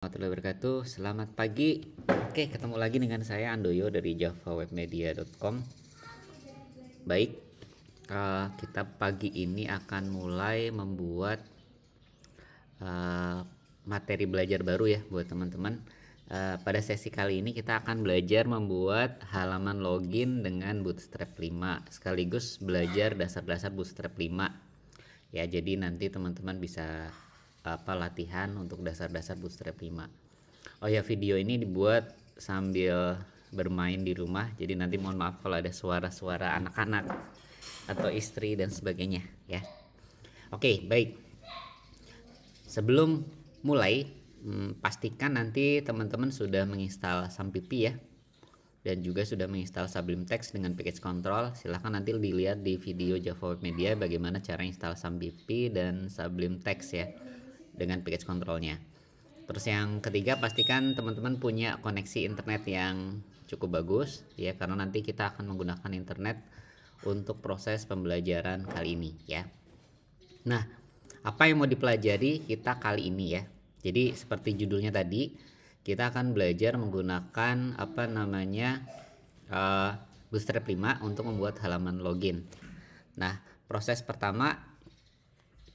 Warahmatullahi wabarakatuh. Selamat pagi. Oke, ketemu lagi dengan saya Andoyo dari javawebmedia.com. Baik, kita pagi ini akan mulai membuat materi belajar baru ya buat teman-teman. Pada sesi kali ini kita akan belajar membuat halaman login dengan Bootstrap 5 sekaligus belajar dasar-dasar Bootstrap 5. Ya, jadi nanti teman-teman bisa latihan untuk dasar-dasar Bootstrap 5. Oh ya, video ini dibuat sambil bermain di rumah, jadi nanti mohon maaf kalau ada suara-suara anak-anak atau istri dan sebagainya ya. Oke, baik. Sebelum mulai, pastikan nanti teman-teman sudah menginstal Sampipi ya, dan juga sudah menginstal Sublime Text dengan package control. Silahkan nanti dilihat di video Java Web Media bagaimana cara install Sampipi dan Sublime Text ya dengan package controlnya. Terus yang ketiga, pastikan teman-teman punya koneksi internet yang cukup bagus ya, karena nanti kita akan menggunakan internet untuk proses pembelajaran kali ini ya. Nah, apa yang mau dipelajari kita kali ini ya? Jadi seperti judulnya tadi, kita akan belajar menggunakan Bootstrap 5 untuk membuat halaman login. Nah, proses pertama,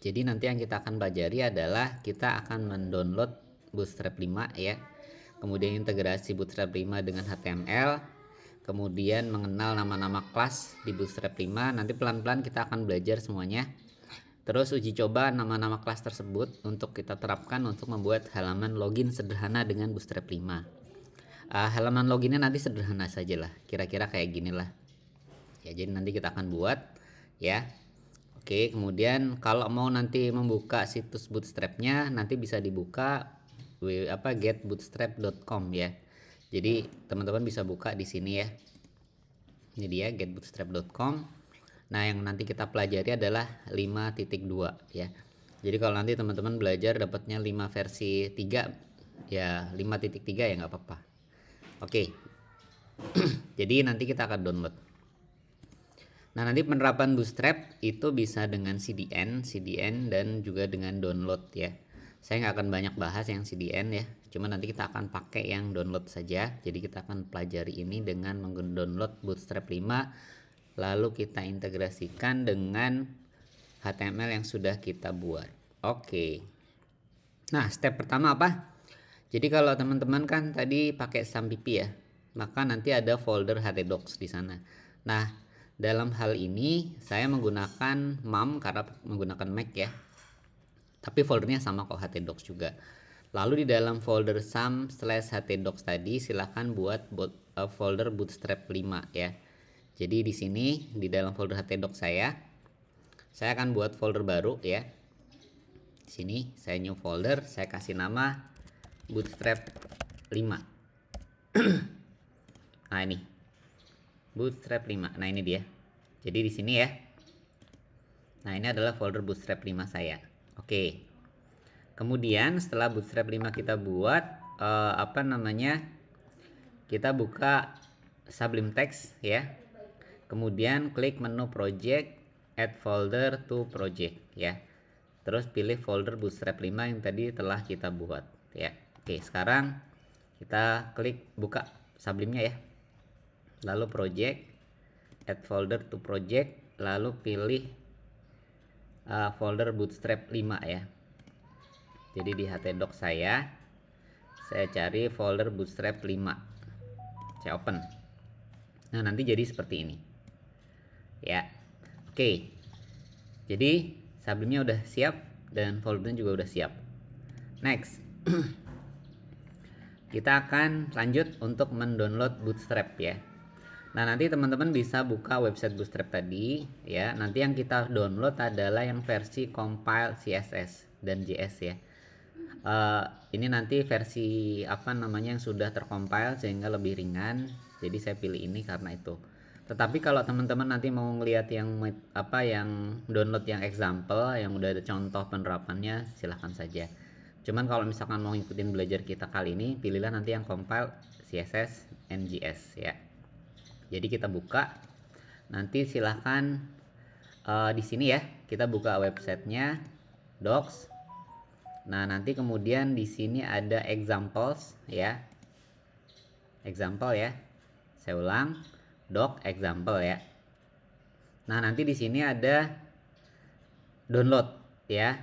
jadi nanti yang kita akan pelajari adalah kita akan mendownload Bootstrap 5 ya. Kemudian integrasi Bootstrap 5 dengan HTML. Kemudian mengenal nama-nama kelas di Bootstrap 5. Nanti pelan-pelan kita akan belajar semuanya. Terus uji coba nama-nama kelas tersebut untuk kita terapkan untuk membuat halaman login sederhana dengan Bootstrap 5. Halaman loginnya nanti sederhana saja lah, kira-kira kayak gini lah. Ya, jadi nanti kita akan buat ya. Oke, kemudian kalau mau nanti membuka situs Bootstrapnya, nanti bisa dibuka getbootstrap.com ya. Jadi teman-teman bisa buka di sini ya. Ini dia getbootstrap.com. Nah, yang nanti kita pelajari adalah 5.2 ya. Jadi kalau nanti teman-teman belajar dapatnya 5 versi 3 ya, 5.3 ya nggak apa-apa. Oke. Jadi nanti kita akan download. Nah, nanti penerapan Bootstrap itu bisa dengan CDN dan juga dengan download ya. Saya nggak akan banyak bahas yang CDN ya, cuma nanti kita akan pakai yang download saja. Jadi kita akan pelajari ini dengan mendownload Bootstrap 5, lalu kita integrasikan dengan HTML yang sudah kita buat. Oke. Nah, step pertama apa? Jadi kalau teman-teman kan tadi pakai Sampipi ya, maka nanti ada folder htdocs di sana. Nah, dalam hal ini saya menggunakan MAM karena menggunakan Mac ya. Tapi foldernya sama kok, htdocs juga. Lalu di dalam folder sum/htdocs tadi silahkan buat folder bootstrap 5 ya. Jadi di sini di dalam folder htdocs saya akan buat folder baru ya. Di sini saya new folder, saya kasih nama bootstrap 5. Nah, ini bootstrap 5. Nah, ini dia. Jadi di sini ya. Nah, ini adalah folder bootstrap 5 saya. Oke. Kemudian setelah bootstrap 5 kita buat kita buka Sublime Text ya. Kemudian klik menu project, add folder to project ya. Terus pilih folder bootstrap 5 yang tadi telah kita buat ya. Oke, sekarang kita klik buka Sublime-nya ya. Lalu project, add folder to project, lalu pilih folder bootstrap 5 ya. Jadi di htdocs saya cari folder bootstrap 5. Saya open. Nah, nanti jadi seperti ini. Ya. Oke. Jadi Sublime-nya udah siap dan foldernya juga udah siap. Next. Kita akan lanjut untuk mendownload Bootstrap ya. Nah, nanti teman-teman bisa buka website Bootstrap tadi ya. Nanti yang kita download adalah yang versi compile CSS dan JS ya. Ini nanti versi yang sudah tercompile sehingga lebih ringan. Jadi saya pilih ini karena itu. Tetapi kalau teman-teman nanti mau ngelihat yang download yang example yang udah ada contoh penerapannya, silahkan saja. Cuman kalau misalkan mau ngikutin belajar kita kali ini, pilihlah nanti yang compile CSS and JS ya. Jadi kita buka. Nanti silahkan di sini ya, kita buka websitenya docs. Nah, nanti kemudian di sini ada examples ya. Example ya. Saya ulang, doc example ya. Nah, nanti di sini ada download ya.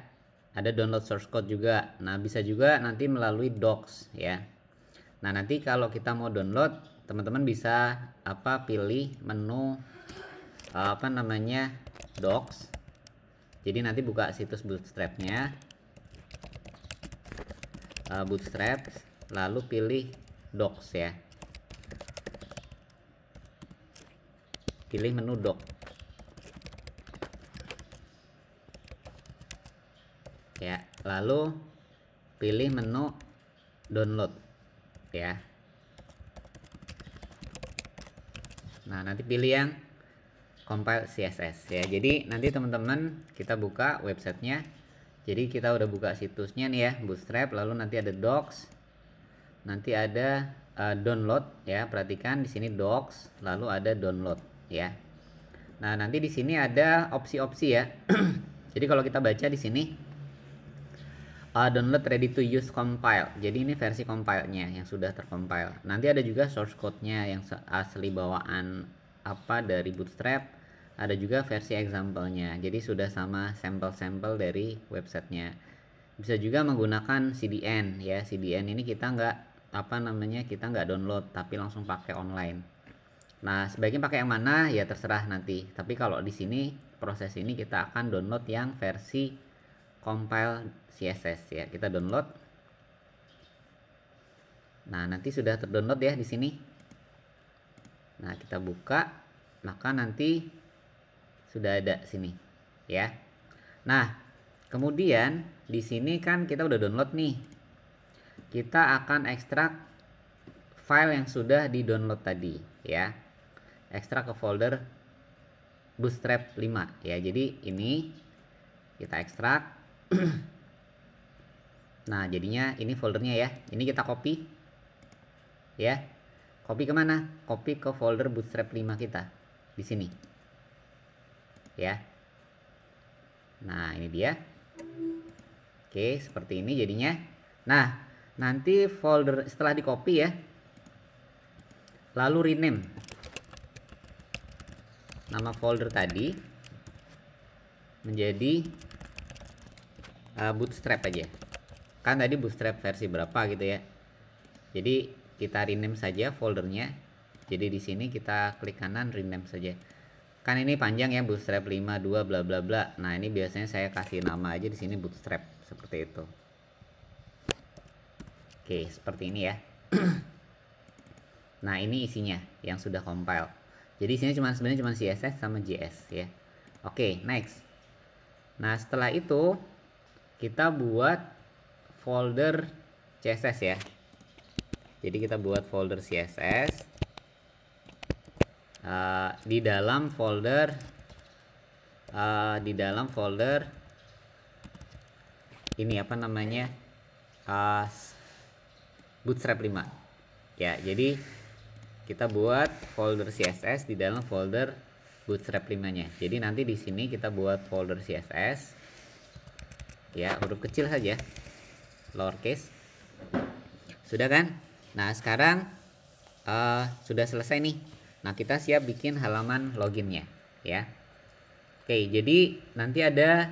Ada download source code juga. Nah, bisa juga nanti melalui docs ya. Nah, nanti kalau kita mau download, teman-teman bisa pilih menu docs. Jadi nanti buka situs Bootstrap-nya. Bootstrap, lalu pilih docs ya. Pilih menu doc. Ya, lalu pilih menu download ya. Nah, nanti pilih yang compile CSS ya. Jadi nanti teman-teman kita buka websitenya. Jadi kita udah buka situsnya nih ya, Bootstrap, lalu nanti ada docs, nanti ada download ya. Perhatikan di sini docs, lalu ada download ya. Nah, nanti di sini ada opsi-opsi ya. Jadi kalau kita baca di sini download ready to use compile. Jadi ini versi compile-nya yang sudah tercompile. Nanti ada juga source code-nya yang asli bawaan dari Bootstrap. Ada juga versi example-nya. Jadi sudah sama sampel-sampel dari websitenya. Bisa juga menggunakan CDN ya. CDN ini kita kita nggak download tapi langsung pakai online. Nah, sebaiknya pakai yang mana ya terserah nanti. Tapi kalau di sini proses ini kita akan download yang versi compile CSS ya. Kita download. Nah, nanti sudah terdownload ya di sini. Nah, kita buka, maka nanti sudah ada sini ya. Nah, kemudian di sini kan kita udah download nih. Kita akan ekstrak file yang sudah di-download tadi ya. Ekstrak ke folder Bootstrap 5 ya. Jadi ini kita ekstrak. Nah, jadinya ini foldernya ya. Ini kita copy ya. Copy kemana? Copy ke folder Bootstrap 5 kita di sini ya. Nah, ini dia. Oke, seperti ini jadinya. Nah, nanti folder setelah di copy ya, lalu rename nama folder tadi menjadi Bootstrap aja. Kan tadi Bootstrap versi berapa gitu ya. Jadi kita rename saja foldernya. Jadi di sini kita klik kanan rename saja. Kan ini panjang ya, Bootstrap 5.2 bla bla bla. Nah, ini biasanya saya kasih nama aja di sini Bootstrap seperti itu. Oke, seperti ini ya. Nah, ini isinya yang sudah compile. Jadi isinya sebenarnya cuma CSS sama JS ya. Oke, next. Nah, setelah itu kita buat folder CSS ya. Jadi kita buat folder CSS. Di dalam folder ini Bootstrap 5 ya. Jadi kita buat folder CSS di dalam folder Bootstrap 5-nya. Jadi nanti di sini kita buat folder CSS ya, huruf kecil saja, lowercase. Sudah kan? Nah, sekarang sudah selesai nih. Nah, kita siap bikin halaman loginnya ya. Oke, jadi nanti ada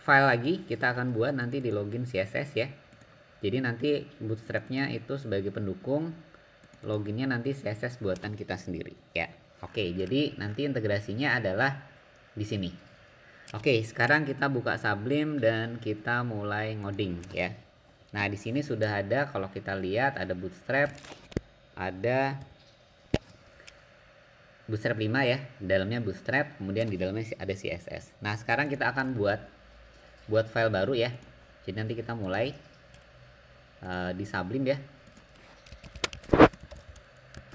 file lagi kita akan buat nanti di login CSS ya. Jadi nanti Bootstrap-nya itu sebagai pendukung, loginnya nanti CSS buatan kita sendiri ya. Oke, jadi nanti integrasinya adalah di sini. Oke, sekarang kita buka Sublime dan kita mulai ngoding ya. Nah, di sini sudah ada, kalau kita lihat ada Bootstrap, ada Bootstrap 5 ya, dalamnya Bootstrap, kemudian di dalamnya ada CSS. Nah, sekarang kita akan buat file baru ya. Jadi nanti kita mulai di Sublime ya.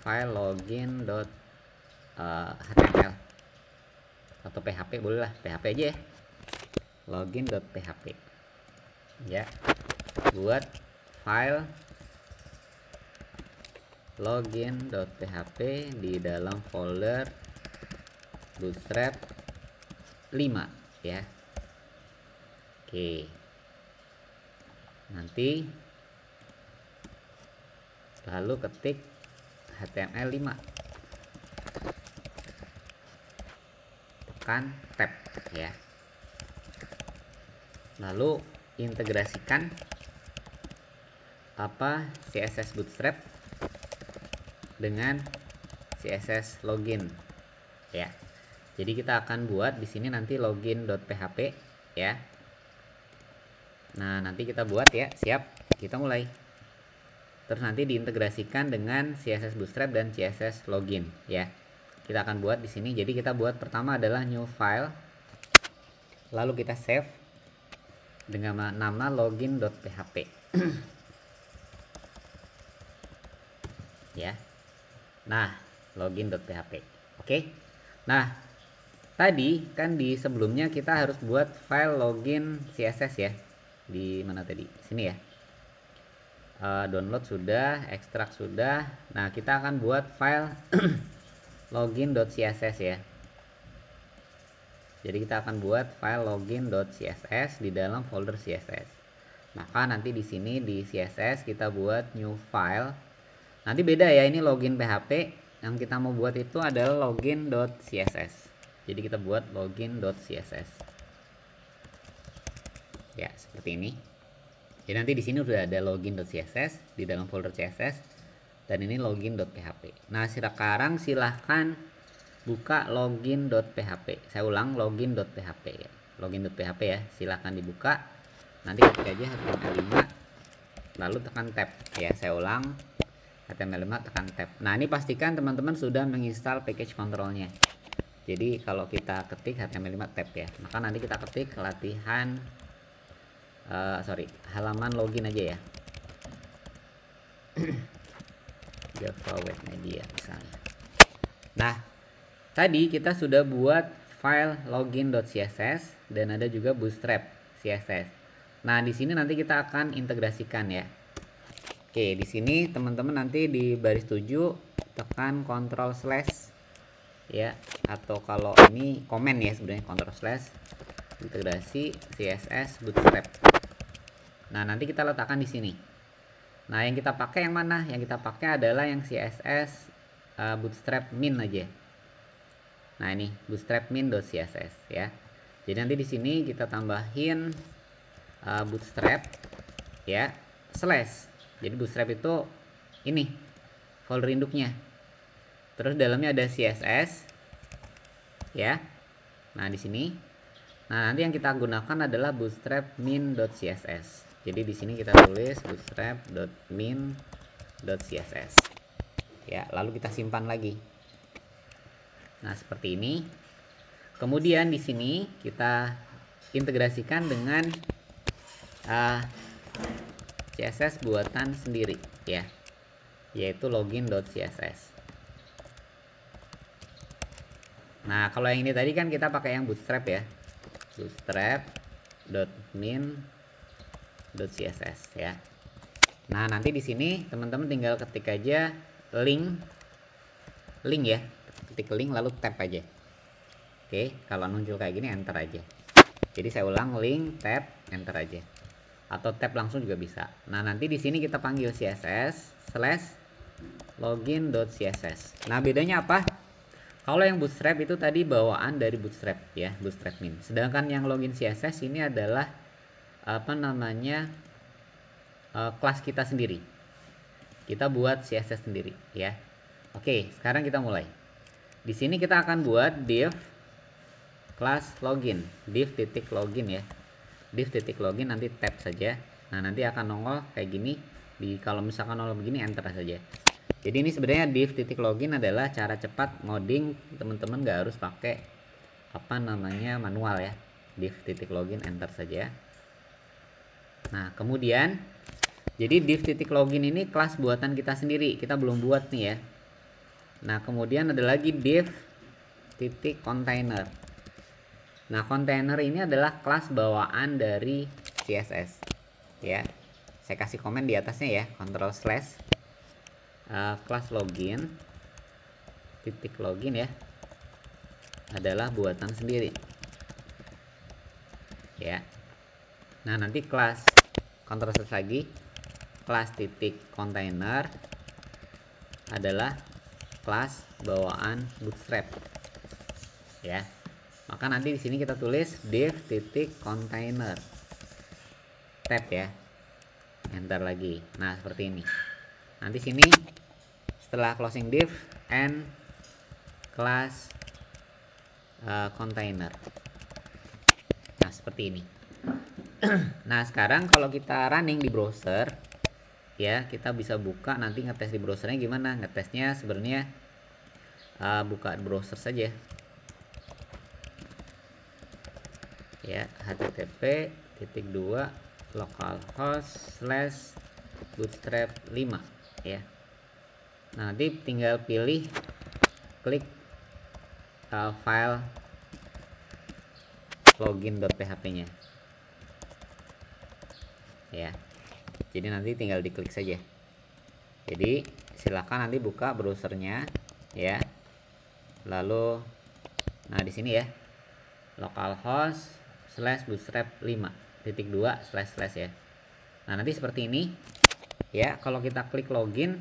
File login.html atau PHP boleh lah, PHP aja ya. Login.php ya. Buat file login.php di dalam folder Bootstrap 5 ya. Oke, nanti lalu ketik HTML5, tekan tab ya, lalu integrasikan CSS Bootstrap dengan CSS login ya. Jadi kita akan buat di sini nanti login.php ya. Nah, nanti kita buat ya. Siap, kita mulai. Terus nanti diintegrasikan dengan CSS Bootstrap dan CSS login ya. Kita akan buat di sini. Jadi kita buat pertama adalah new file. Lalu kita save dengan nama login.php. Ya. Nah, login.php. Oke. Nah, tadi kan di sebelumnya kita harus buat file login CSS ya. Di mana tadi? Sini ya. Download sudah, ekstrak sudah. Nah, kita akan buat file login.css ya. Jadi kita akan buat file login.css di dalam folder CSS. Maka nanti di sini di CSS kita buat new file. Nanti beda ya, ini login PHP. Yang kita mau buat itu adalah login.css. Jadi kita buat login.css. Ya, seperti ini. Jadi nanti di sini udah ada login.css di dalam folder CSS dan ini login.php. Nah, sekarang silahkan buka login.php. Saya ulang, login.php ya. Login.php ya, silahkan dibuka. Nanti ketik aja HTML5 lalu tekan tab ya. Saya ulang, HTML5 tekan tab. Nah, ini pastikan teman-teman sudah menginstal package controlnya. Jadi kalau kita ketik HTML5 tab ya, maka nanti kita ketik latihan halaman login aja ya. Java Web Media misalnya. Nah, tadi kita sudah buat file login.css dan ada juga Bootstrap CSS. Nah, di sini nanti kita akan integrasikan ya. Oke, di sini teman-teman nanti di baris 7 tekan Ctrl/ ya, atau kalau ini komen ya sebenarnya Ctrl/ integrasi CSS Bootstrap. Nah, nanti kita letakkan di sini. Nah, yang kita pakai yang mana? Yang kita pakai adalah yang CSS Bootstrap min aja. Nah, ini Bootstrap min.css ya. Jadi nanti di sini kita tambahin Bootstrap ya, slash. Jadi Bootstrap itu ini folder induknya. Terus dalamnya ada CSS ya. Nah, di sini. Nah, nanti yang kita gunakan adalah bootstrap min.css. Jadi di sini kita tulis bootstrap.min.css. Ya, lalu kita simpan lagi. Nah, seperti ini. Kemudian di sini kita integrasikan dengan CSS buatan sendiri ya, yaitu login.css. Nah, kalau yang ini tadi kan kita pakai yang bootstrap ya, bootstrap.min.css ya. Nah, nanti di sini teman-teman tinggal ketik aja link ya, ketik link lalu tab aja. Oke, kalau muncul kayak gini enter aja. Jadi saya ulang, link tab enter aja, atau tab langsung juga bisa. Nah, nanti di sini kita panggil css/login.css. Nah, bedanya apa? Kalau yang bootstrap itu tadi bawaan dari bootstrap ya, bootstrap min. Sedangkan yang login CSS ini adalah kelas kita sendiri. Kita buat CSS sendiri ya. Oke, sekarang kita mulai. Di sini kita akan buat div class login, div.login ya. Div.login nanti tab saja. Nah, nanti akan nongol kayak gini. Kalau misalkan nongol begini enter saja. Jadi ini sebenarnya div.login adalah cara cepat ngoding, teman-teman nggak harus pakai manual ya. Div.login enter saja. Nah, kemudian jadi div.login ini kelas buatan kita sendiri, kita belum buat nih ya. Nah, kemudian ada lagi div.container. Nah, container ini adalah kelas bawaan dari CSS ya. Saya kasih komen di atasnya ya, Ctrl/ kelas login .login ya adalah buatan sendiri ya. Nah, nanti kelas Ctrl slash lagi, kelas titik container adalah kelas bawaan Bootstrap ya. Maka nanti di sini kita tulis div titik container tab ya, enter lagi. Nah seperti ini. Nanti sini setelah closing div and class container. Nah seperti ini. Nah sekarang kalau kita running di browser ya, kita bisa buka nanti ngetes di browsernya gimana. Ngetesnya sebenarnya buka browser saja ya, http://localhost/bootstrap 5 ya. Nah, nanti tinggal pilih klik file login.php-nya ya. Jadi nanti tinggal diklik saja. Jadi silakan nanti buka browsernya ya. Lalu nah di sini ya, localhost/bootstrap 5.2/ ya. Nah nanti seperti ini ya. Kalau kita klik login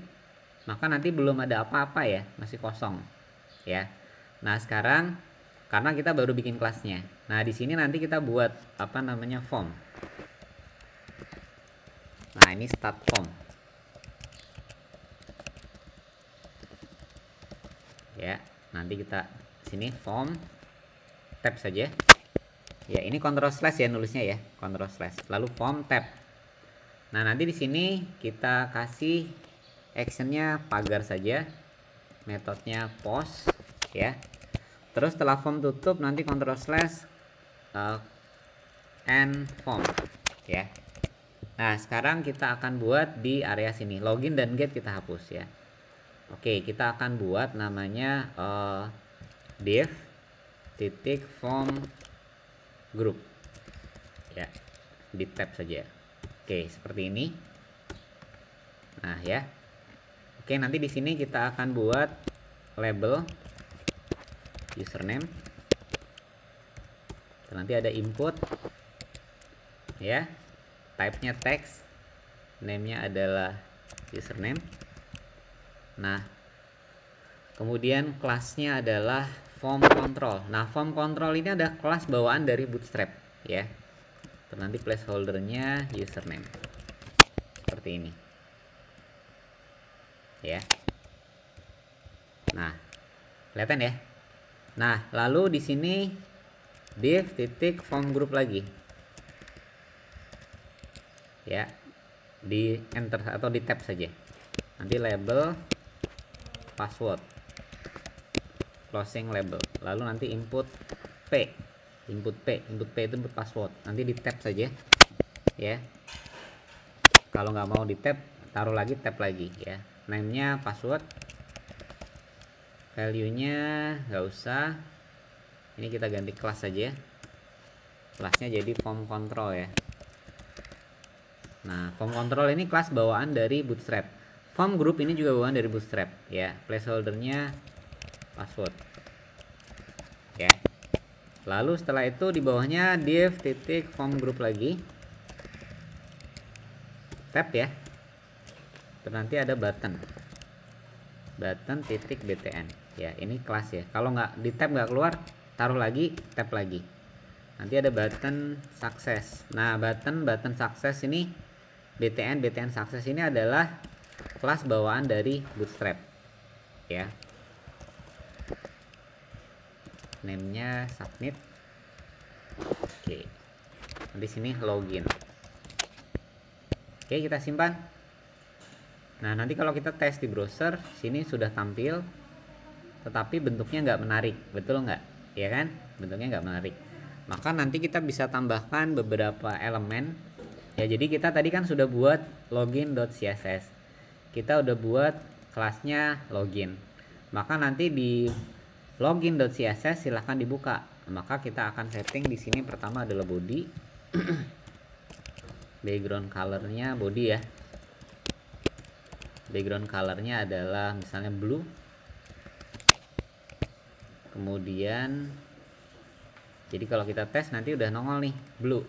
maka nanti belum ada apa-apa ya, masih kosong ya. Nah sekarang karena kita baru bikin kelasnya, nah di sini nanti kita buat apa namanya form. Nah ini start form ya. Nanti kita sini form tab saja ya. Ini Ctrl slash ya nulisnya ya, Ctrl slash lalu form tab. Nah nanti di sini kita kasih actionnya pagar saja, metodenya post ya. Terus setelah form tutup nanti Ctrl slash end form ya. Nah sekarang kita akan buat di area sini login dan get kita hapus ya. Oke, kita akan buat namanya div titik form group ya, di tab saja. Oke seperti ini. Nah ya. Oke, nanti di sini kita akan buat label username. Nanti ada input ya, type-nya text, name-nya adalah username. Nah kemudian kelasnya adalah form control. Nah form control ini ada kelas bawaan dari Bootstrap ya. Terus nanti placeholdernya username seperti ini ya. Nah kelihatan ya. Nah lalu di sini div titik form group lagi ya, di enter atau di tab saja. Nanti label password, closing label, lalu nanti input p itu input password. Nanti di tab saja ya. Kalau nggak mau di tab, taruh lagi tab lagi ya. Name-nya password, value-nya nggak usah, ini kita ganti kelas saja. Kelasnya jadi form control ya. Nah form control ini kelas bawaan dari Bootstrap. Form group ini juga bawaan dari Bootstrap ya. Placeholdernya password ya. Lalu setelah itu di bawahnya div titik form group lagi, tab ya. Terus nanti ada button titik btn ya. Ini kelas ya. Kalau nggak di tab nggak keluar, taruh lagi tab lagi. Nanti ada button success. Nah button success ini btn success ini adalah kelas bawaan dari Bootstrap ya. Name-nya submit. Oke. Di sini login. Oke, kita simpan. Nah, nanti kalau kita tes di browser, sini sudah tampil, tetapi bentuknya nggak menarik, betul nggak? Ya kan? Bentuknya nggak menarik. Maka nanti kita bisa tambahkan beberapa elemen. Ya, jadi kita tadi kan sudah buat login.css. Kita udah buat kelasnya login. Maka nanti di login.css silahkan dibuka. Maka kita akan setting di sini pertama adalah body. Background colornya body ya. Background colornya adalah misalnya blue. Kemudian jadi kalau kita tes nanti udah nongol nih blue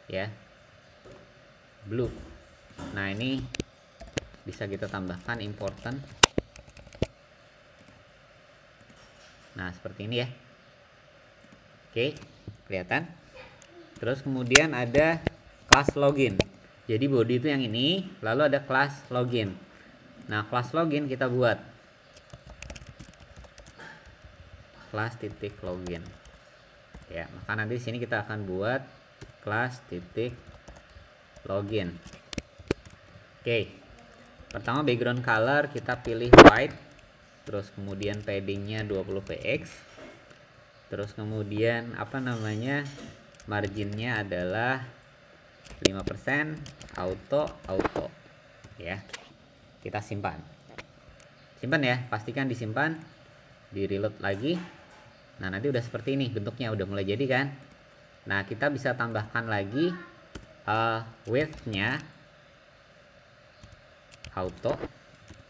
ya. blue. Nah ini bisa kita tambahkan important. Nah seperti ini ya. Oke, kelihatan. Terus kemudian ada kelas login. Jadi body itu yang ini, lalu ada kelas login. Nah kelas login kita buat kelas titik login. Ya, maka nanti di sini kita akan buat kelas titik login. Oke, pertama background color kita pilih white, terus kemudian paddingnya 20 px, terus kemudian apa namanya, marginnya adalah 5%, auto ya. Kita simpan ya, pastikan disimpan, di reload lagi. Nah nanti udah seperti ini bentuknya, udah mulai jadi kan. Nah kita bisa tambahkan lagi width-nya auto.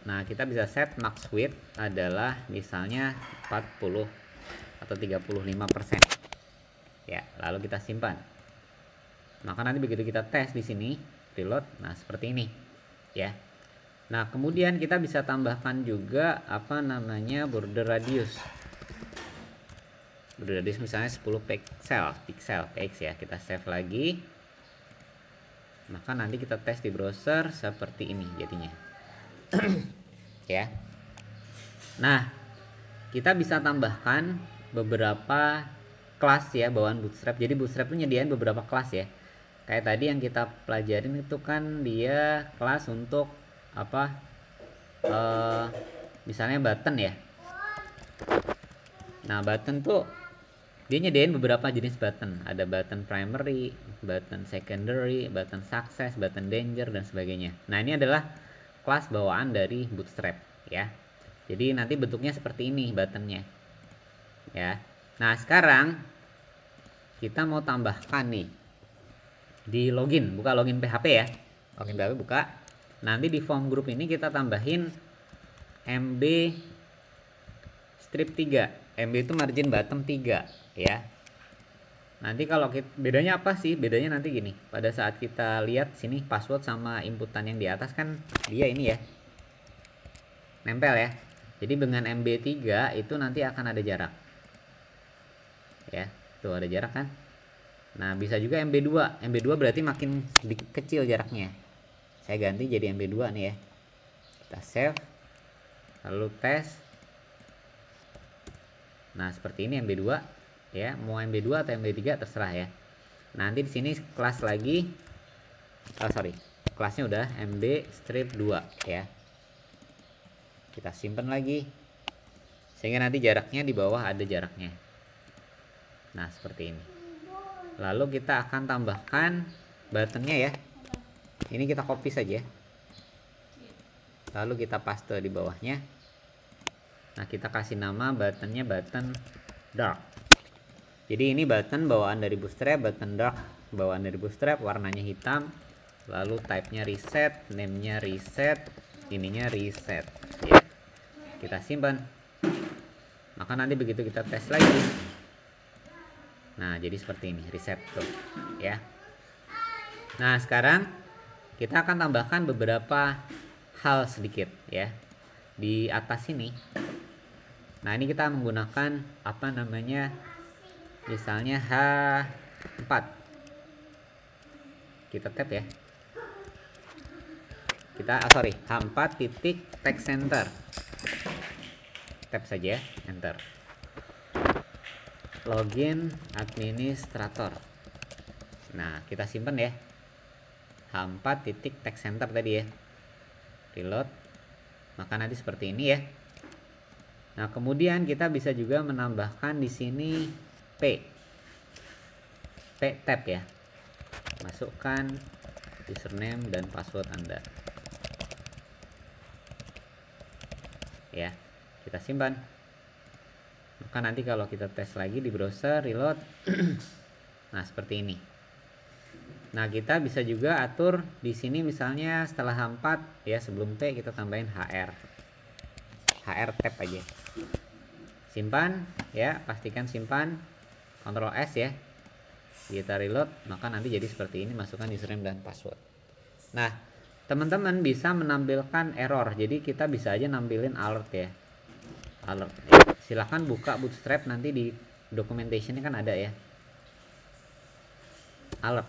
Nah kita bisa set max width adalah misalnya 40 atau 35% ya, lalu kita simpan. Maka nanti begitu kita tes di sini reload, nah seperti ini ya. Nah kemudian kita bisa tambahkan juga apa namanya, border radius. Border radius misalnya 10 pixel px ya, kita save lagi. Maka nanti kita tes di browser seperti ini jadinya. Ya. Nah, kita bisa tambahkan beberapa kelas ya bawaan Bootstrap. Jadi Bootstrap itu nyediain beberapa kelas ya. Kayak tadi yang kita pelajarin itu kan dia kelas untuk apa? Misalnya button ya. Nah, button tuh dia nyediain beberapa jenis button. Ada button primary, button secondary, button success, button danger, dan sebagainya. Nah ini adalah kelas bawaan dari Bootstrap ya. Jadi nanti bentuknya seperti ini buttonnya ya. Nah sekarang kita mau tambahkan nih di login, buka login PHP ya. Login PHP buka. Nanti di form group ini kita tambahin MB strip 3. MB itu margin bottom 3 ya. Nanti kalau kita, bedanya apa sih? Bedanya nanti gini. Pada saat kita lihat sini password sama inputan yang di atas kan dia ini ya. Nempel ya. Jadi dengan MB3 itu nanti akan ada jarak. Ya, tuh ada jarak kan? Nah, bisa juga MB2. MB2 berarti makin kecil jaraknya. Saya ganti jadi MB2 nih ya. Kita save. Lalu tes. Nah, seperti ini MB2. Ya, mau MB2 atau MB3 terserah ya. Nanti di sini kelas lagi, kelasnya udah MB strip 2 ya. Kita simpan lagi, sehingga nanti jaraknya di bawah ada jaraknya. Nah seperti ini. Lalu kita akan tambahkan buttonnya ya. Ini kita copy saja. Lalu kita paste di bawahnya. Nah kita kasih nama buttonnya button dark. Jadi ini button bawaan dari Bootstrap, button dark bawaan dari Bootstrap, warnanya hitam. Lalu type-nya reset, name-nya reset, ininya reset ya. Kita simpan. Maka nanti begitu kita tes lagi, nah jadi seperti ini, reset tuh ya. Nah sekarang kita akan tambahkan beberapa hal sedikit ya di atas sini. Nah ini kita menggunakan apa namanya, misalnya H4. Kita tab ya. Kita H4 titik text center. Tab saja, enter. Login administrator. Nah, kita simpan ya. H4 titik text center tadi ya. Reload. Maka nanti seperti ini ya. Nah, kemudian kita bisa juga menambahkan di sini P tab ya. Masukkan username dan password Anda. Ya, kita simpan. Maka nanti kalau kita tes lagi di browser reload, nah seperti ini. Nah kita bisa juga atur di sini misalnya setelah H4 ya, sebelum T kita tambahin HR tab aja. Simpan ya, pastikan simpan, Ctrl S ya. Kita reload, maka nanti jadi seperti ini, masukkan username dan password. Nah, teman-teman bisa menampilkan error. Jadi kita bisa aja nampilin alert ya. Alert. Silahkan buka Bootstrap, nanti di documentation kan ada ya. Alert.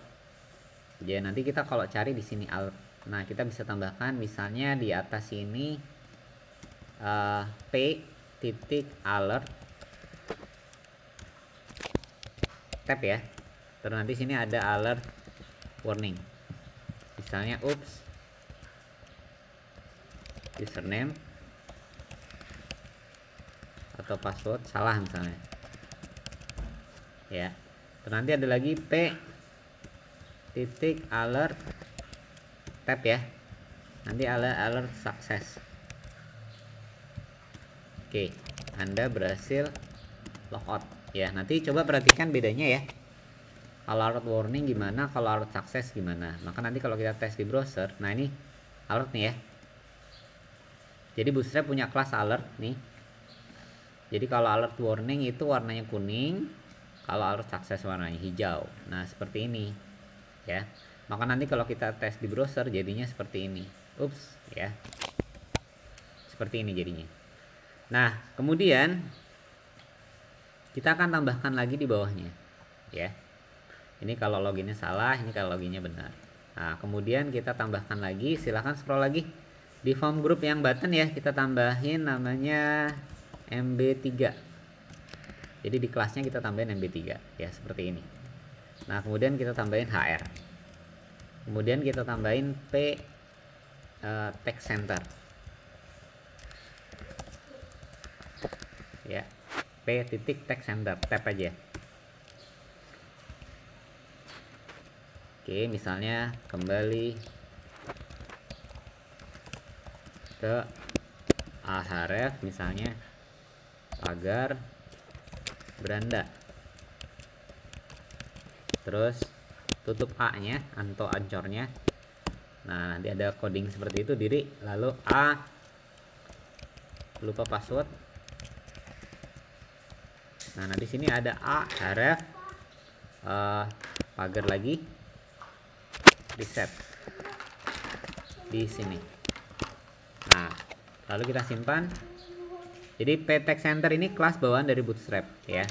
Jadi nanti kita kalau cari di sini alert. Nah, kita bisa tambahkan misalnya di atas ini p titik alert tab ya. Terus nanti sini ada alert warning. Misalnya oops, username atau password salah misalnya. Ya. Terus nanti ada lagi p titik alert tab ya. Nanti alert sukses. Oke, Anda berhasil logout ya. Nanti coba perhatikan bedanya ya. Kalau alert warning gimana, kalau alert sukses gimana. Maka nanti kalau kita tes di browser, nah ini alert nih ya. Jadi Bootstrap punya kelas alert nih. Jadi kalau alert warning itu warnanya kuning, kalau alert sukses warnanya hijau. Nah, seperti ini ya. Maka nanti kalau kita tes di browser jadinya seperti ini. Ups ya. Seperti ini jadinya. Nah, kemudian kita akan tambahkan lagi di bawahnya ya. Ini kalau loginnya salah, ini kalau loginnya benar. Nah, kemudian kita tambahkan lagi, silahkan scroll lagi di form group yang button ya, kita tambahin namanya MB3. Jadi di kelasnya kita tambahin MB3 ya, seperti ini. Nah, kemudian kita tambahin HR. Kemudian kita tambahin P text center. Ya, p titik text center, tab aja. Oke, misalnya kembali ke Ahref misalnya pagar beranda, terus tutup A nya atau ancornya. Nah, nanti ada coding seperti itu diri, lalu A lupa password. Nah, nanti sini ada A Ahref pagar lagi reset di sini. Nah, lalu kita simpan. Jadi p text center ini kelas bawaan dari Bootstrap ya.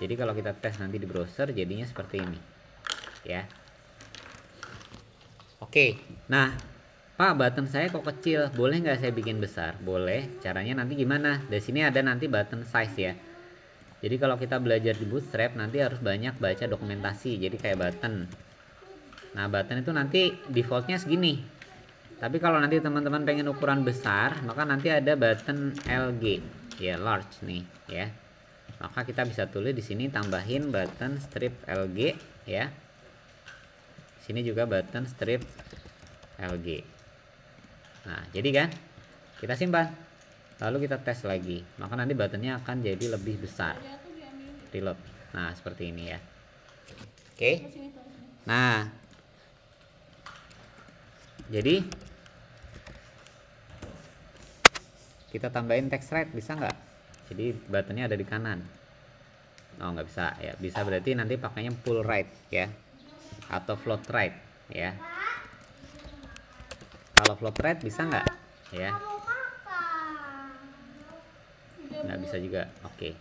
Jadi kalau kita tes nanti di browser jadinya seperti ini ya. Oke, nah Pak, button saya kok kecil, boleh nggak saya bikin besar? Boleh. Caranya nanti gimana? Di sini ada nanti button size ya. Jadi kalau kita belajar di Bootstrap nanti harus banyak baca dokumentasi. Jadi kayak button. Nah, button itu nanti defaultnya segini. Tapi kalau nanti teman-teman pengen ukuran besar, maka nanti ada button LG ya, large nih ya. Maka kita bisa tulis di sini tambahin button strip LG ya. Sini juga button strip LG. Nah, jadi kan kita simpan. Lalu kita tes lagi. Maka nanti buttonnya akan jadi lebih besar. Reload. Nah, seperti ini ya. Oke. Nah, jadi kita tambahin text right, bisa nggak? Jadi buttonnya ada di kanan. Oh, nggak bisa ya. Bisa berarti nanti pakainya full right ya, atau float right ya. Kalau float right bisa nggak ya? Nggak bisa juga. Oke.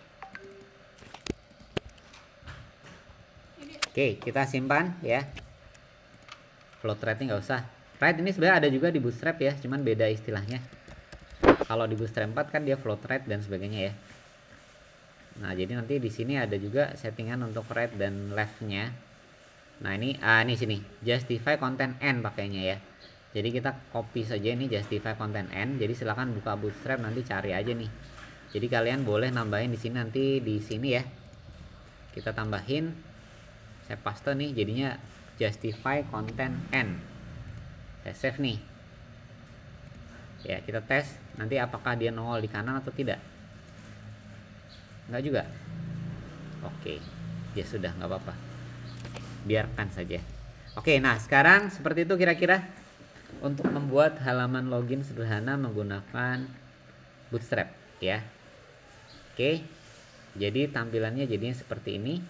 Oke, kita simpan ya. Float right nggak usah. Right ini sebenarnya ada juga di Bootstrap ya, cuman beda istilahnya. Kalau di Bootstrap 4 kan dia float right dan sebagainya ya. Nah, jadi nanti di sini ada juga settingan untuk right dan left-nya. Nah, ini sini justify content end pakainya ya. Jadi kita copy saja ini justify content end. Jadi silahkan buka Bootstrap, nanti cari aja nih. Jadi kalian boleh nambahin di sini, nanti di sini ya. Kita tambahin, saya paste nih, jadinya justify content end. Saya save nih. Ya, kita tes nanti apakah dia nongol di kanan atau tidak. Enggak juga. Oke, ya sudah, nggak apa-apa. Biarkan saja. Oke, nah sekarang seperti itu kira-kira untuk membuat halaman login sederhana menggunakan Bootstrap ya. Oke, jadi tampilannya jadinya seperti ini.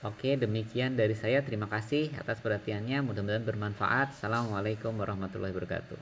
Oke, demikian dari saya. Terima kasih atas perhatiannya. Mudah-mudahan bermanfaat. Assalamualaikum warahmatullahi wabarakatuh.